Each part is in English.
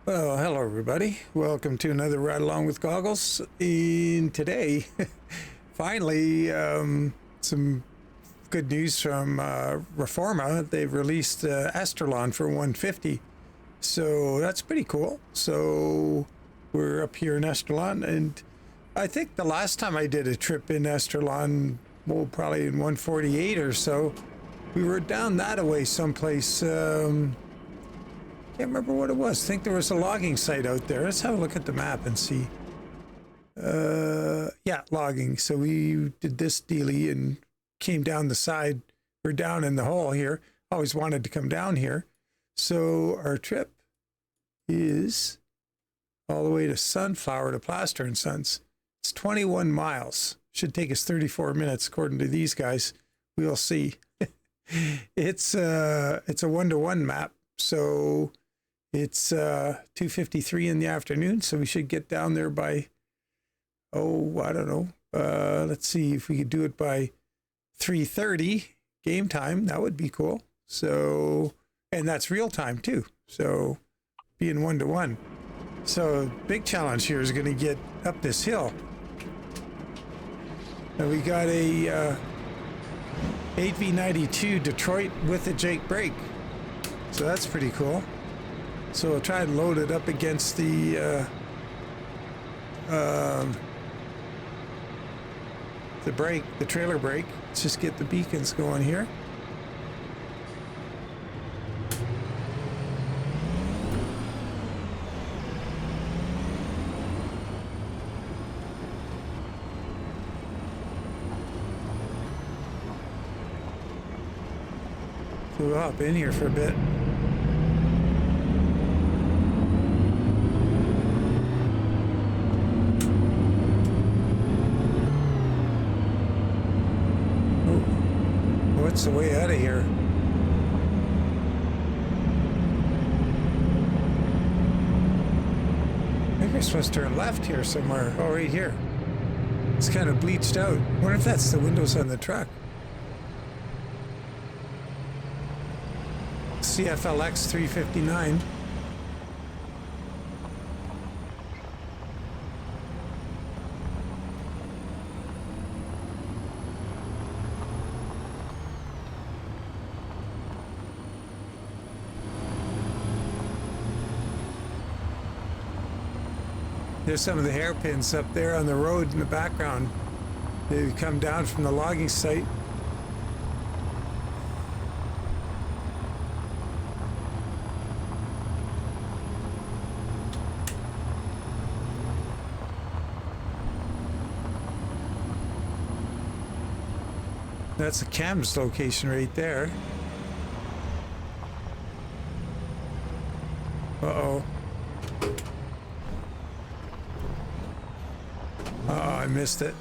Well, hello everybody. Welcome to another Ride Along with Goggles. And today, finally, some good news from Reforma. They've released Esterlon for 150. So that's pretty cool. So we're up here in Esterlon, and I think the last time I did a trip in Esterlon, well, probably in 148 or so, we were down that away someplace. Can't remember what it was. I think there was a logging site out there. Let's have a look at the map and see. Yeah, logging. So we did this dealie and came down the side. We're down in the hole here. Always wanted to come down here. So our trip is all the way to Sunflower to Plaster and Sons. It's 21 miles. Should take us 34 minutes according to these guys. We'll see. It's a 1-to-1 map. So it's 2:53 in the afternoon, so we should get down there by, I don't know. Let's see if we could do it by 3:30 game time. That would be cool. So, and that's real time too. So being 1-to-1. So big challenge here is going to get up this hill. And we got a 8V92 Detroit with a Jake brake. So that's pretty cool. So we'll try and load it up against the brake, the trailer brake. Let's just get the beacons going here. So we'll hop in here for a bit. What's the way out of here? I think we're supposed to turn left here somewhere. Oh, right here. It's kind of bleached out. I wonder if that's the windows on the truck. FLX 359. There's some of the hairpins up there on the road in the background. They come down from the logging site. That's the CAM's location right there. Uh-oh. I missed it.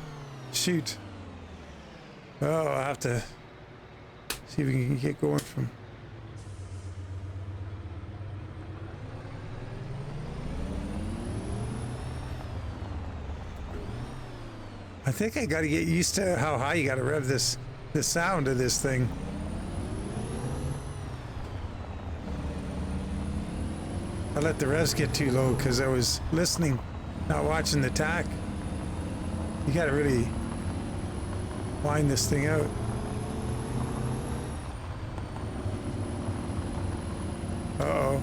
Shoot. Oh, I'll have to see if we can get going from... I think I got to get used to how high you got to rev the sound of this thing. I let the revs get too low because I was listening, not watching the tack. You got to really wind this thing out. Uh-oh.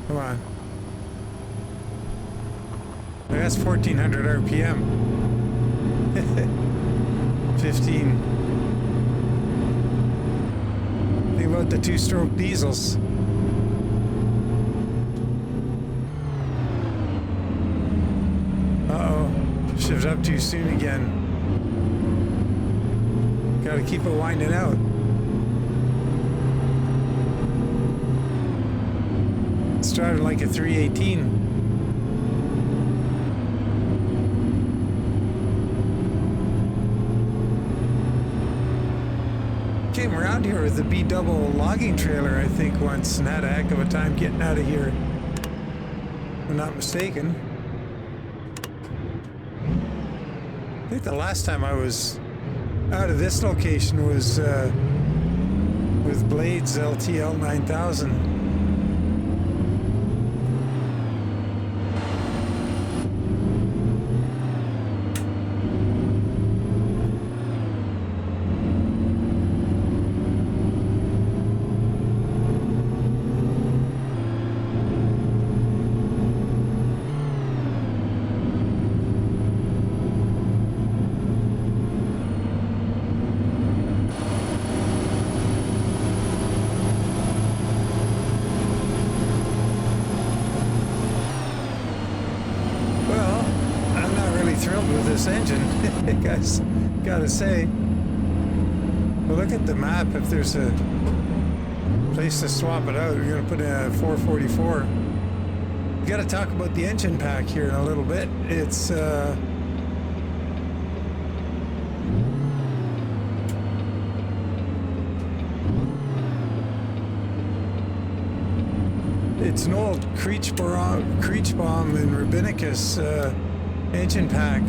Come on. That's 1400 RPM. 15. Think about the two-stroke diesels. Uh-oh. Shifted up too soon again. Gotta keep it winding out. It's driving like a 318. Came around here with the B-double logging trailer, I think, once, and had a heck of a time getting out of here. If I'm not mistaken. I think the last time I was out of this location was with Blade's LTL 9000. gotta say. Well, look at the map. If there's a place to swap it out, we're gonna put in a 444. We gotta talk about the engine pack here in a little bit. It's it's an old Creech Bomb and Rabbinicus engine pack.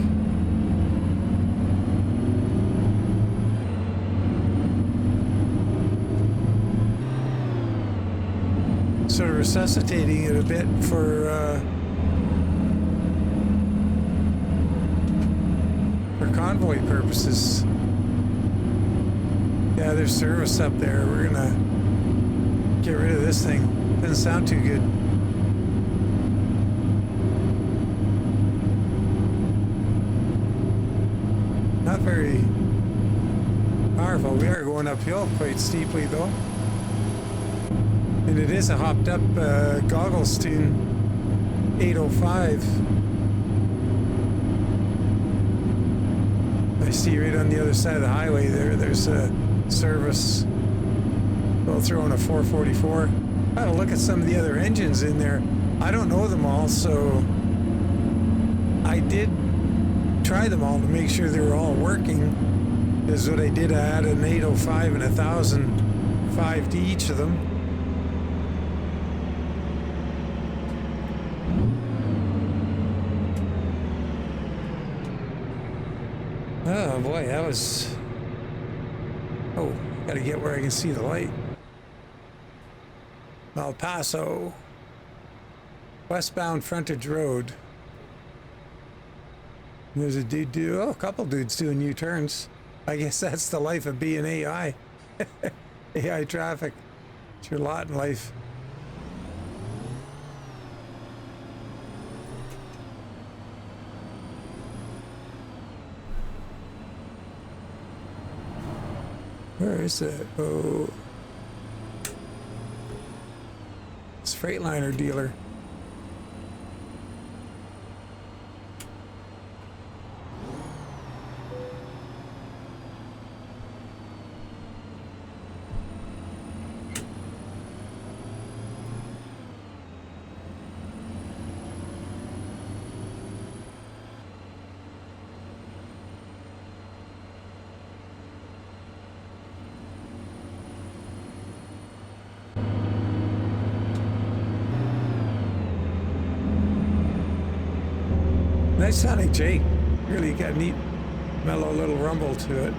Sort of resuscitating it a bit for convoy purposes. Yeah, there's service up there. We're gonna get rid of this thing. Doesn't sound too good. Not very powerful. We are going uphill quite steeply though. And it is a hopped up goggles tune 805. I see right on the other side of the highway there's a service. We'll throw in a 444. I had a look at some of the other engines in there. I don't know them all, so I did try them all to make sure they were all working. Is what I did. I added an 805 and 1005 to each of them. Oh boy, that was... Oh, gotta get where I can see the light. El Paso. Westbound frontage road. There's a a couple dudes doing U-turns. I guess that's the life of being AI. AI traffic. It's your lot in life. Where is it? Oh. It's Freightliner dealer. Nice sounding Jake. Really got a neat, mellow little rumble to it.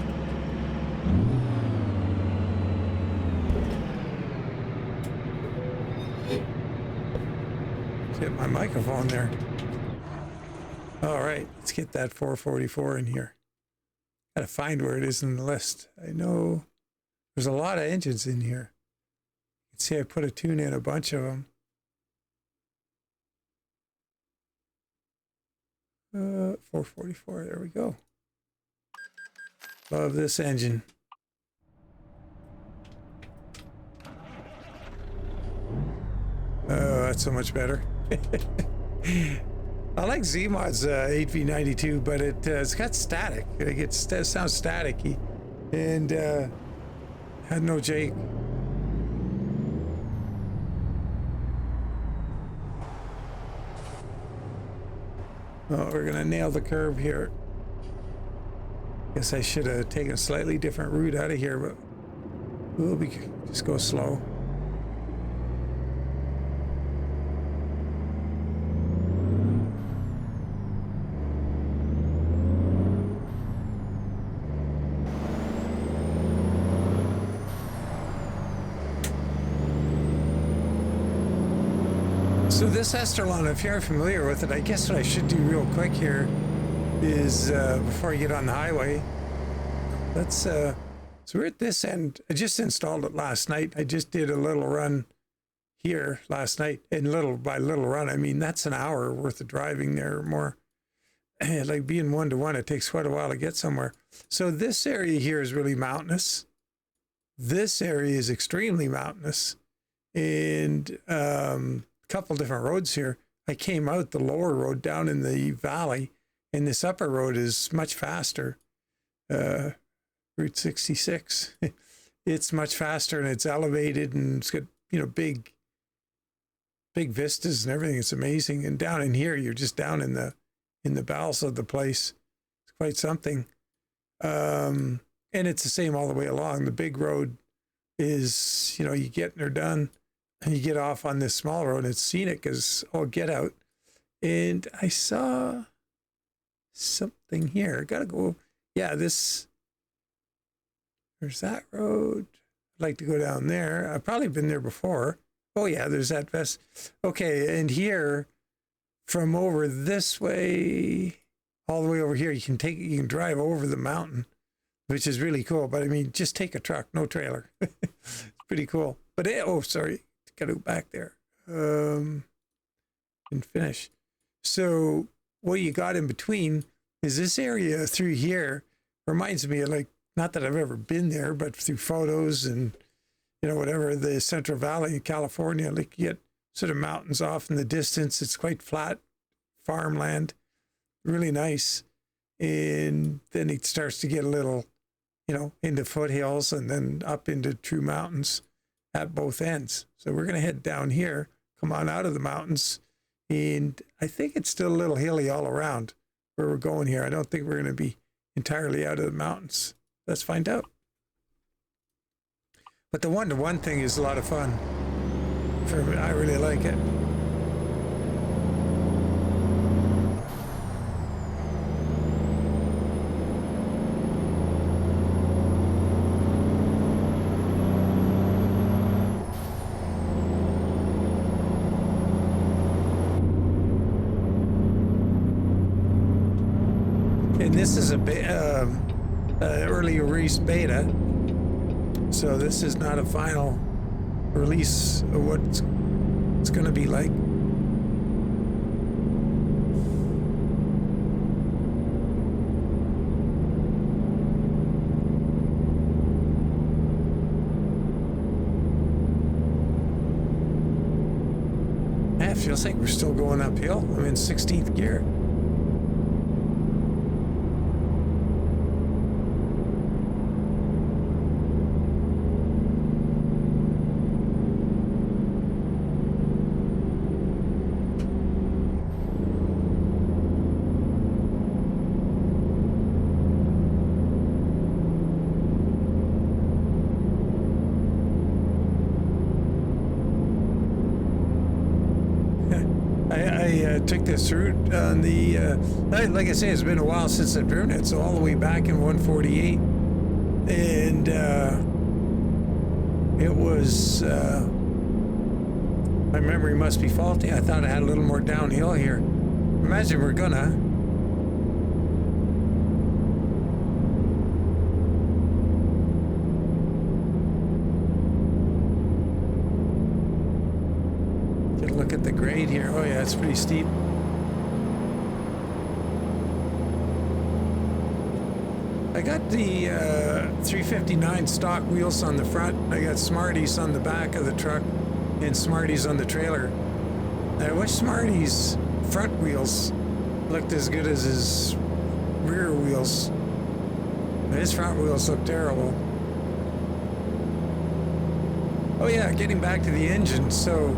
Let's hit my microphone there. All right, let's get that 444 in here. Gotta find where it is in the list. I know there's a lot of engines in here. You can see I put a tune in a bunch of them. 444, there we go. Love this engine. Oh, that's so much better. I like Z-Mod's 8V92, but it's got static. It sounds staticky, and had no Jake. Oh, we're gonna nail the curve here. Guess I should have taken a slightly different route out of here, but we'll just go slow. So this Esterlon, if you're familiar with it, I guess what I should do real quick here is, before I get on the highway, let's, so we're at this end. I just installed it last night. I just did a little run here last night, and by little run, I mean, that's an hour worth of driving there or more. Like being one-to-one, it takes quite a while to get somewhere. So this area here is really mountainous. This area is extremely mountainous, and, couple different roads here. I came out the lower road down in the valley, and this upper road is much faster. Route 66. It's much faster and it's elevated and it's got, you know, big vistas and everything. It's amazing. And down in here, you're just down in the bowels of the place. It's quite something. And it's the same all the way along. The big road is, you know, you get there done and you get off on this small road. It's scenic as all get out. And I saw something here. Gotta go. Yeah, there's that road. I'd like to go down there. I've probably been there before. Oh yeah, there's that vest. Okay, and here from over this way, all the way over here, you can drive over the mountain, which is really cool. But I mean, just take a truck, no trailer. It's pretty cool. But oh, sorry, gotta go back there and finish. So what you got in between is this area through here. Reminds me of, like, not that I've ever been there, but through photos and, you know, whatever, the Central Valley, California, like you get sort of mountains off in the distance. It's quite flat farmland, really nice. And then it starts to get a little, you know, into foothills and then up into true mountains at both ends. So we're going to head down here, come on out of the mountains. And I think it's still a little hilly all around where we're going here. I don't think we're going to be entirely out of the mountains. Let's find out. But the one-to-one thing is a lot of fun. For me, I really like it. And this is a early release beta, so this is not a final release of what it's going to be like. Yeah, it feels like we're still going uphill. I'm in 16th gear. I took this route on the, like I say, it's been a while since I've driven it, so all the way back in 148. And it was, my memory must be faulty. I thought I had a little more downhill here. Imagine we're gonna. Look at the grade here. Oh yeah, it's pretty steep. I got the 359 stock wheels on the front. I got Smarties on the back of the truck and Smarties on the trailer. I wish Smarty's front wheels looked as good as his rear wheels. His front wheels look terrible. Oh yeah, getting back to the engine. So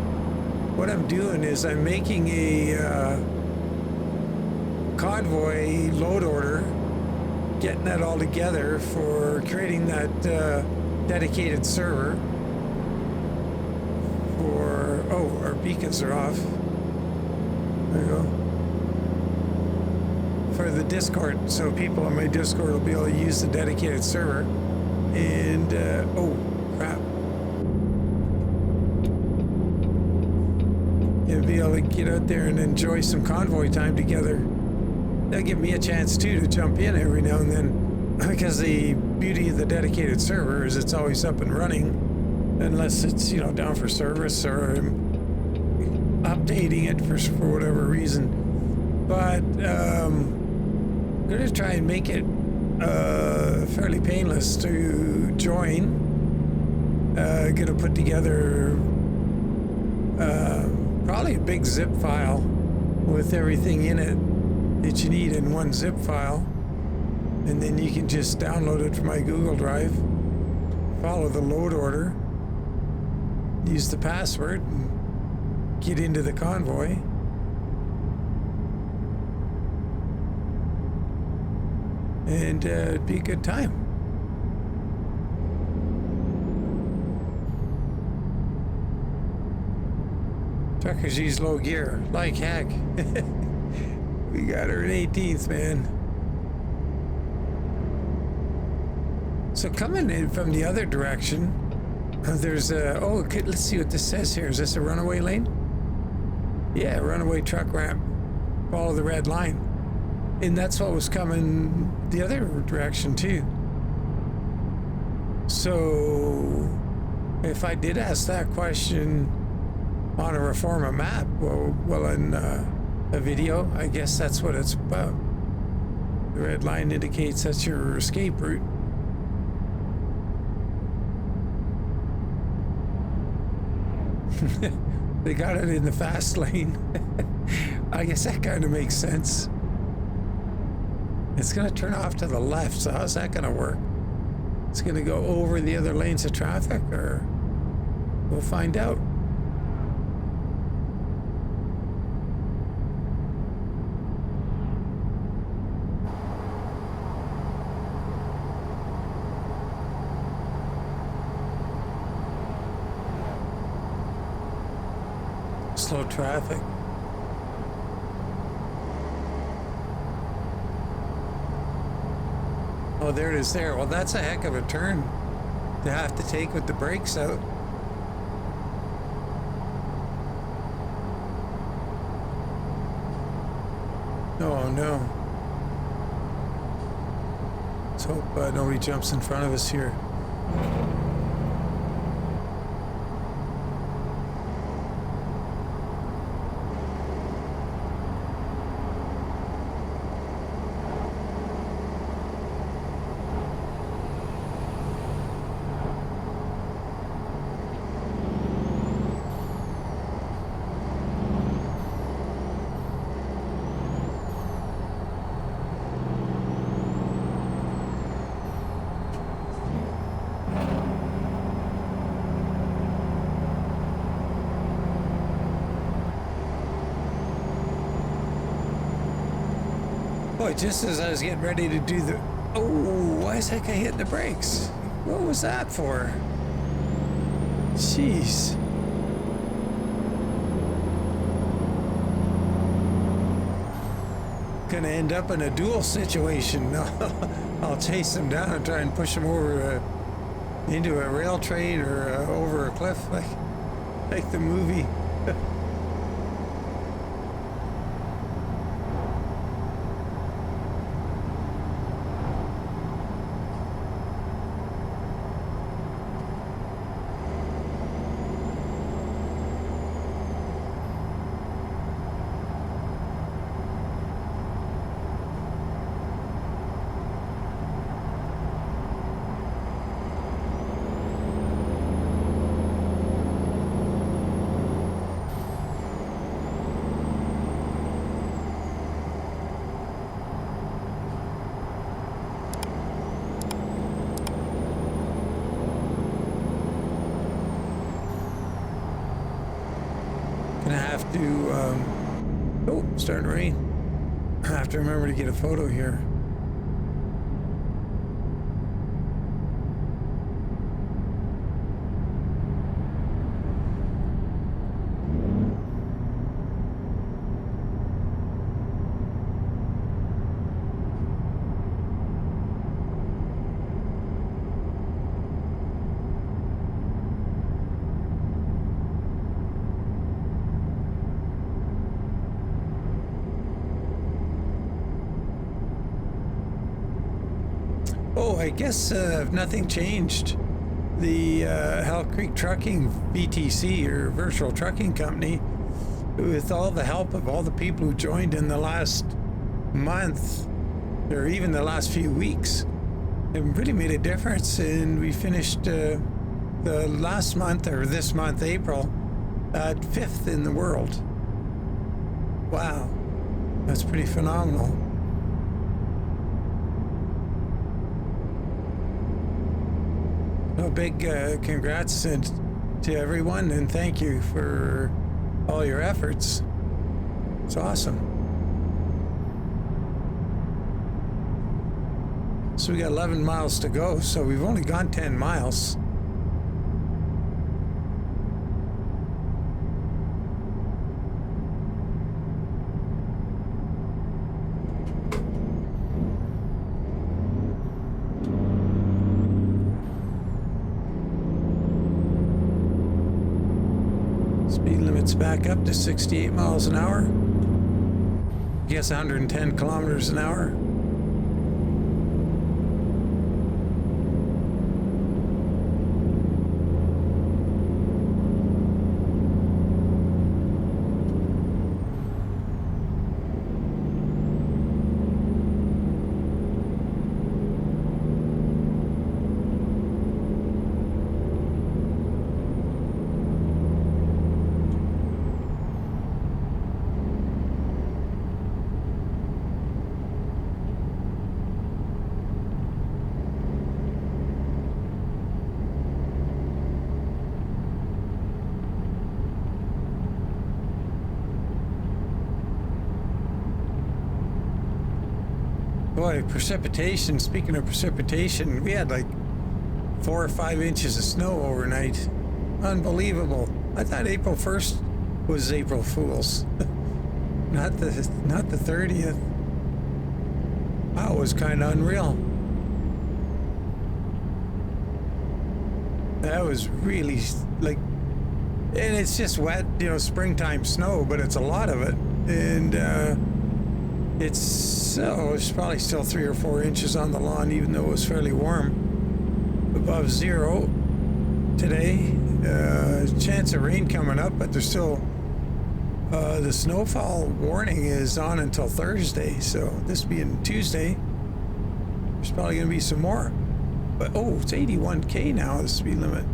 what I'm doing is I'm making a convoy load order, getting that all together for creating that dedicated server for, oh, our beacons are off. There you go. For the Discord, so people on my Discord will be able to use the dedicated server. And, oh, crap. And be able to get out there and enjoy some convoy time together. That'll give me a chance too to jump in every now and then, because the beauty of the dedicated server is it's always up and running, unless it's, you know, down for service or I'm updating it for whatever reason. But I'm gonna try and make it fairly painless to join. Gonna put together probably a big zip file with everything in it that you need in one zip file, And then you can just download it from my Google Drive, follow the load order, use the password, and get into the convoy. And it'd be a good time. Truckers use low gear, like heck. We got her in 18th, man. So coming in from the other direction, there's a, oh, let's see what this says here. Is this a runaway lane? Yeah, runaway truck ramp. Follow the red line. And that's what was coming the other direction too. So if I did ask that question on a Reforma map, well in a video, I guess that's what it's about. The red line indicates that's your escape route. They got it in the fast lane. I guess that kind of makes sense. It's going to turn off to the left, so how's that going to work? It's going to go over the other lanes of traffic, or we'll find out. Slow traffic. Oh, there it is there. Well, that's a heck of a turn to have to take with the brakes out. Oh, no. Let's hope nobody jumps in front of us here. Boy, just as I was getting ready to do the... Oh, why is that guy hitting the brakes? What was that for? Jeez. Gonna end up in a duel situation. I'll chase him down and try and push him over into a rail train or over a cliff like the movie. Gonna have to, oh, starting to rain. I have to remember to get a photo here. Oh, I guess nothing changed. The Hell Creek Trucking VTC, or Virtual Trucking Company, with all the help of all the people who joined in the last month, or even the last few weeks, it really made a difference. And we finished the last month, or this month, April, at 5th in the world. Wow, that's pretty phenomenal. So big congrats to everyone, and thank you for all your efforts. It's awesome. So we got 11 miles to go, so we've only gone 10 miles. Speed limit's back up to 68 miles an hour. I guess 110 kilometers an hour. Boy, precipitation, speaking of precipitation, we had like 4 or 5 inches of snow overnight. Unbelievable. I thought April 1st was April Fool's. not the 30th. Wow, it was kind of unreal. That was really like, and it's just wet, you know, springtime snow, but it's a lot of it. And it's probably still 3 or 4 inches on the lawn, even though it was fairly warm. Above zero today. Chance of rain coming up, but there's still the snowfall warning is on until Thursday. So this being Tuesday, there's probably going to be some more. But oh, it's 81k now, the speed limit,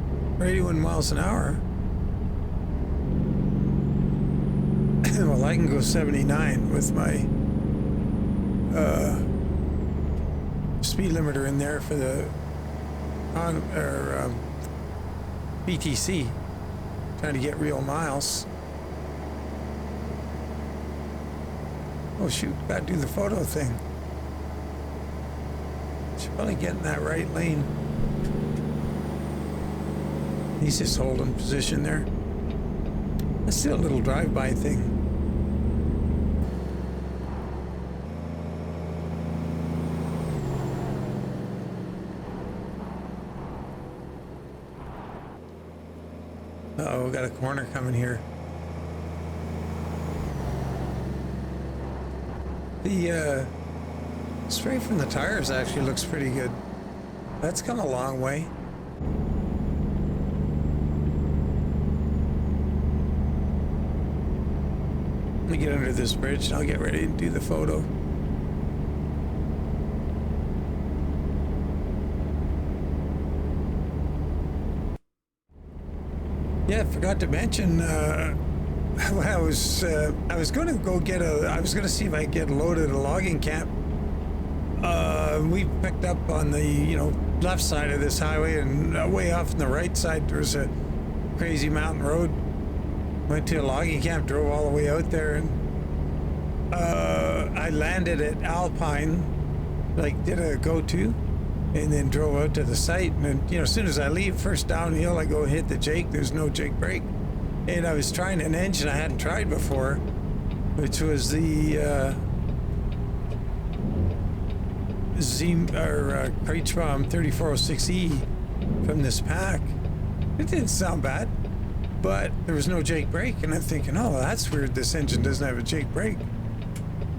or 81 miles an hour. Well, I can go 79 with my speed limiter in there for the BTC, trying to get real miles. Oh shoot, gotta do the photo thing. Should probably get in that right lane. He's just holding position there. Let's do a little drive-by thing. Uh-oh, we got a corner coming here. The spray from the tires actually looks pretty good. That's come a long way. Let me get under this bridge and I'll get ready to do the photo. Yeah, I forgot to mention, I was going to go get I was going to see if I could get loaded at a logging camp. We picked up on the, you know, left side of this highway, and way off on the right side there's a crazy mountain road. Went to a logging camp, drove all the way out there, and I landed at Alpine, like did a go-to, and then drove out to the site. And then, you know, as soon as I leave, first downhill, I go hit the Jake. There's no Jake brake. And I was trying an engine I hadn't tried before, which was the Kreitzbaum 3406E from this pack. It didn't sound bad, but there was no Jake brake. And I'm thinking, oh, that's weird. This engine doesn't have a Jake brake.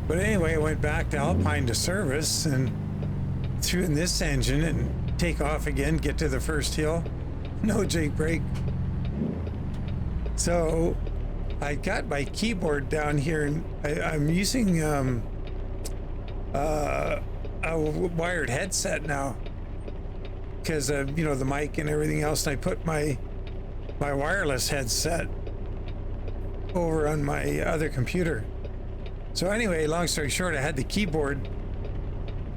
But anyway, I went back to Alpine to service and threw in this engine and take off again, get to the first hill. No Jake brake. So I got my keyboard down here, and I'm using a wired headset now because of, you know, the mic and everything else. And I put my wireless headset over on my other computer. So anyway, long story short, I had the keyboard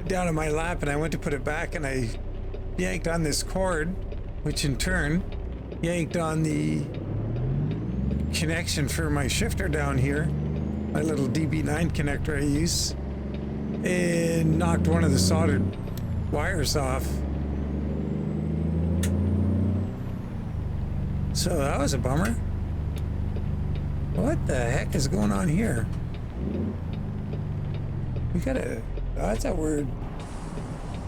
down in my lap, and I went to put it back, and I yanked on this cord, which in turn yanked on the connection for my shifter down here, my little DB9 connector I use, and knocked one of the soldered wires off. So that was a bummer. What the heck is going on here? We gotta, that's a word.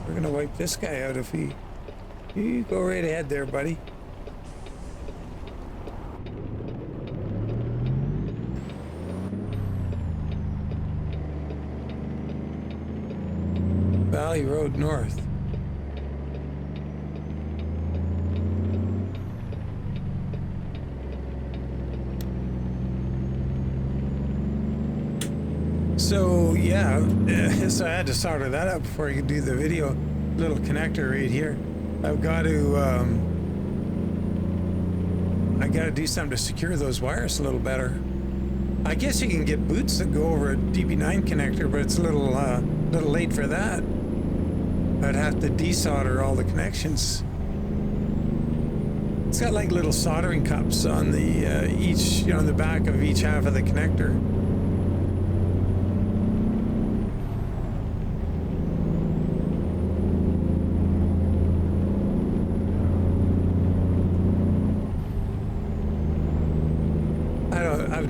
We're gonna wipe this guy out if he, you go right ahead there, buddy. Valley Road North. So yeah, so I had to solder that up before I could do the video. Little connector right here. I've got to, I got to do something to secure those wires a little better. I guess you can get boots that go over a DB9 connector, but it's a little late for that. I'd have to desolder all the connections. It's got like little soldering cups on the each, on the back of each half of the connector.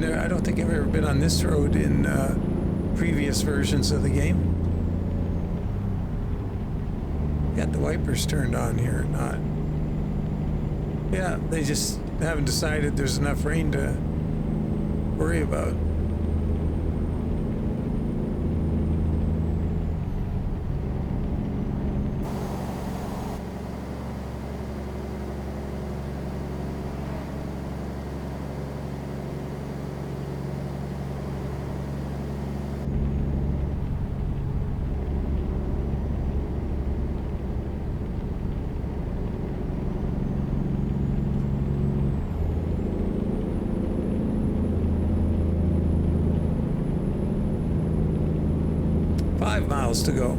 I don't think I've ever been on this road in previous versions of the game. Got the wipers turned on here or not? Yeah, they just haven't decided there's enough rain to worry about. Miles to go.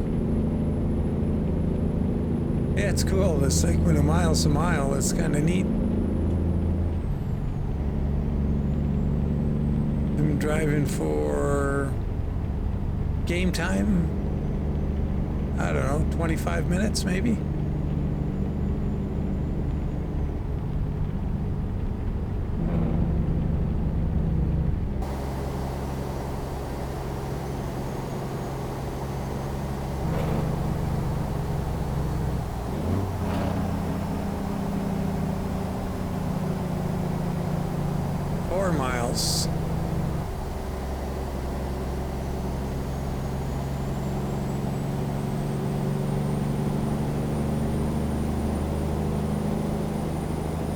Yeah, it's cool. The segment of miles a mile. It's kind of neat. I'm driving for game time. I don't know, 25 minutes maybe. Miles.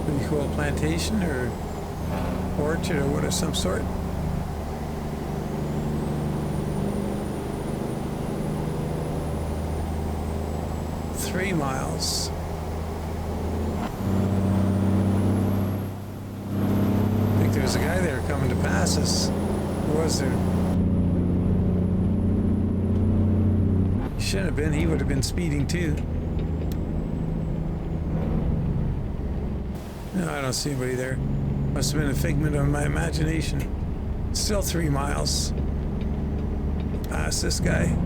Pretty cool plantation or orchard or what of some sort. Three miles. There's a guy there coming to pass us. Who was there? He shouldn't have been. He would have been speeding too. No, I don't see anybody there. Must have been a figment of my imagination. Still 3 miles. Past this guy.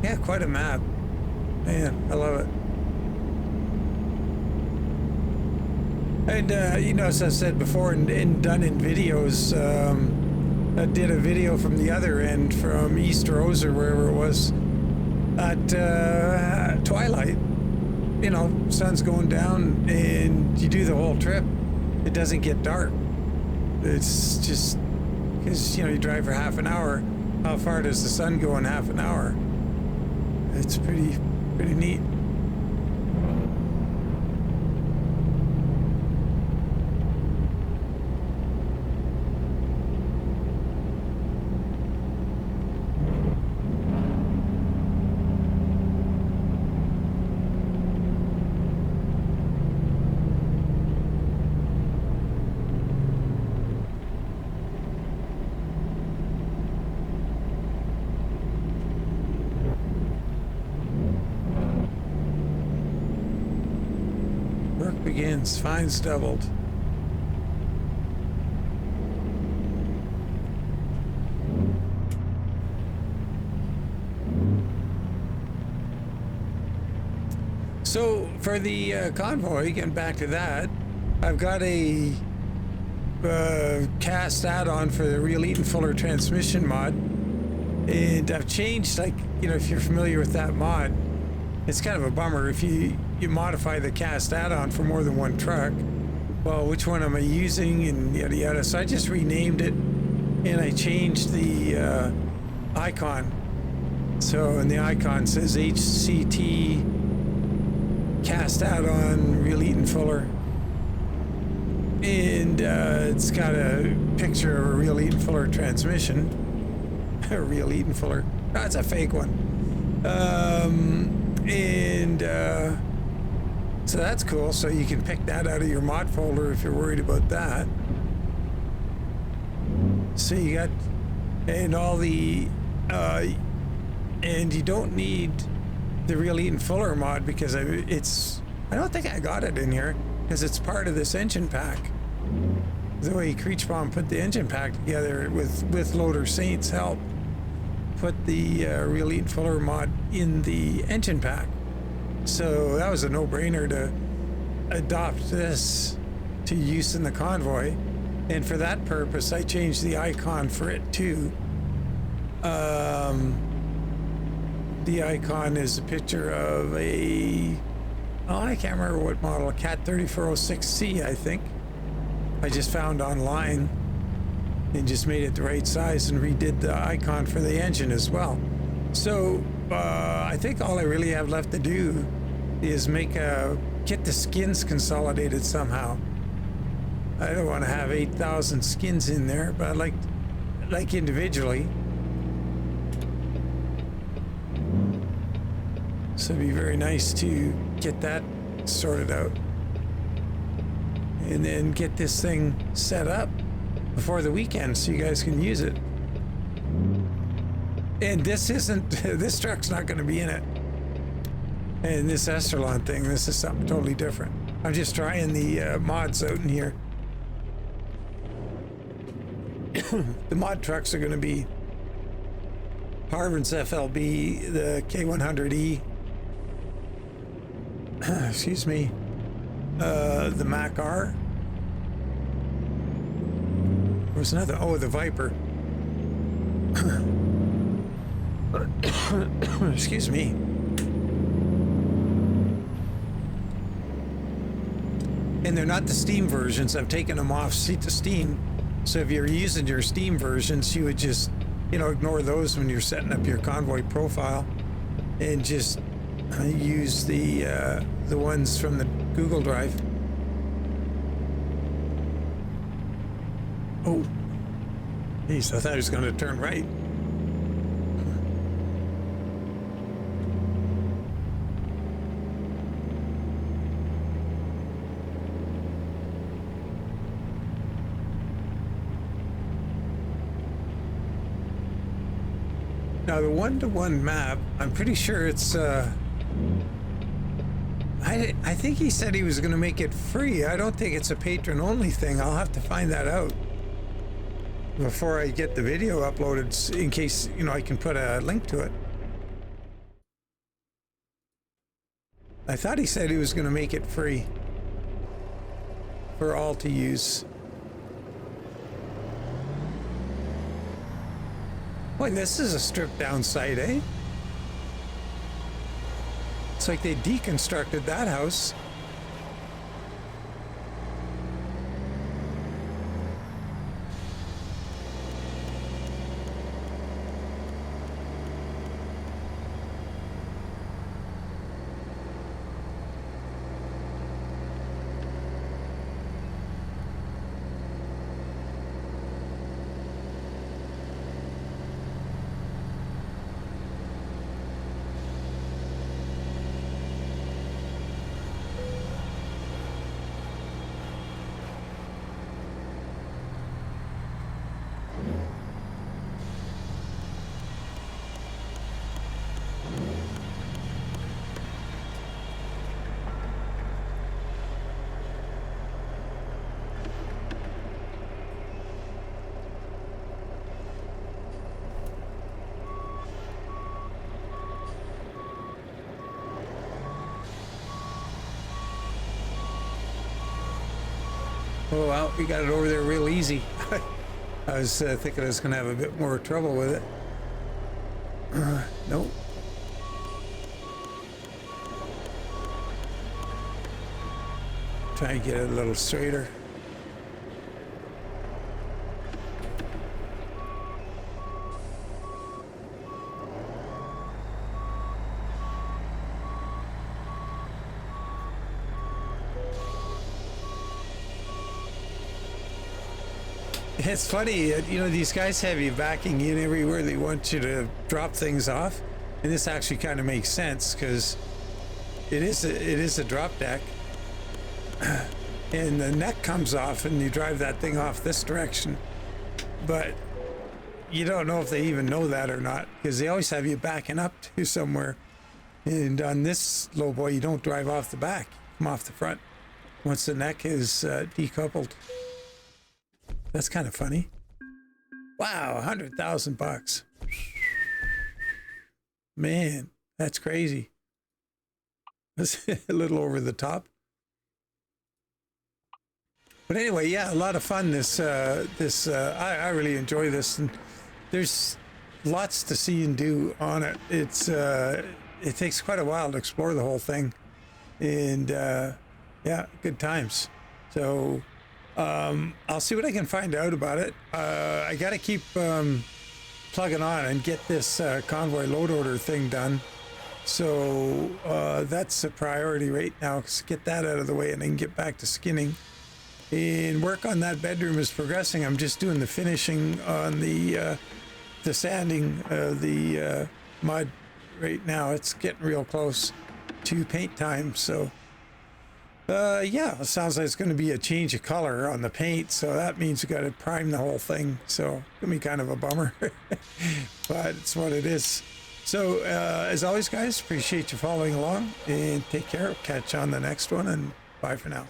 Yeah, quite a map. Man, I love it. And, you know, as I said before, and done in videos, I did a video from the other end, from East Rose or wherever it was, at twilight. You know, sun's going down, and you do the whole trip. It doesn't get dark. It's just, because, you know, you drive for half an hour. How far does the sun go in half an hour? It's pretty neat. begins. Fines doubled. So for the convoy, getting back to that, I've got a cast add-on for the real Eaton Fuller transmission mod, and I've changed, like, you know, if you're familiar with that mod, it's kind of a bummer if you modify the cast add-on for more than one truck. Well, which one am I using, and yada yada. So I just renamed it, and I changed the icon. So, and the icon says HCT cast add-on real Eaton Fuller, and it's got a picture of a real Eaton Fuller transmission. A real Eaton Fuller. No, it's a fake one. So that's cool. So you can pick that out of your mod folder if you're worried about that. So you got, and all the and you don't need the real Eaton Fuller mod because I don't think I got it in here because it's part of this engine pack. The way Creechbaum put the engine pack together with Loader Saint's help, put the real Eaton Fuller mod in the engine pack. So that was a no-brainer to adopt this to use in the convoy, and for that purpose I changed the icon for it too. The icon is a picture of I can't remember what model, a KaD 3406C, I think. I just found online and just made it the right size and redid the icon for the engine as well. So I think all I really have left to do is get the skins consolidated somehow. I don't want to have 8,000 skins in there, but I like individually. So it'd be very nice to get that sorted out and then get this thing set up before the weekend so you guys can use it. And this truck's not going to be in it. And this Esterlon thing, this is something totally different. I'm just trying the mods out in here. The mod trucks are going to be Harvin's FLB, the K100E, excuse me, the Mac R. There was another, the Viper. Excuse me. And they're not the Steam versions. I've taken them off Steam. So if you're using your Steam versions, you would just, ignore those when you're setting up your convoy profile and just use the ones from the Google Drive. Oh, geez, I thought I was going to turn right. Now the one-to-one map, I'm pretty sure it's I think he said he was going to make it free. I don't think it's a patron-only thing. I'll have to find that out before I get the video uploaded, in case, I can put a link to it. I thought he said he was going to make it free for all to use. Boy, this is a stripped down site, eh? It's like they deconstructed that house. Oh, well, we got it over there real easy. I was thinking I was going to have a bit more trouble with it. Nope. Try and get it a little straighter. It's funny, you know, these guys have you backing in everywhere they want you to drop things off, and this actually kind of makes sense because it is a drop deck, and the neck comes off, and you drive that thing off this direction, but you don't know if they even know that or not because they always have you backing up to somewhere. And on this Lowboy, you don't drive off the back, you come off the front once the neck is decoupled. That's kind of funny. Wow, $100,000. Man, that's crazy. That's a little over the top. But anyway, yeah, a lot of fun. I really enjoy this, and there's lots to see and do on it. It takes quite a while to explore the whole thing, and yeah, good times. So I'll see what I can find out about it. I got to keep plugging on and get this convoy load order thing done. So that's a priority right now. Get that out of the way and then get back to skinning. And work on that bedroom is progressing. I'm just doing the finishing on the sanding of the mud right now. It's getting real close to paint time. So yeah, it sounds like it's going to be a change of color on the paint, so that means we got to prime the whole thing. So it's going to be kind of a bummer, but it's what it is. So as always, guys, appreciate you following along, and take care. Catch you on the next one, and bye for now.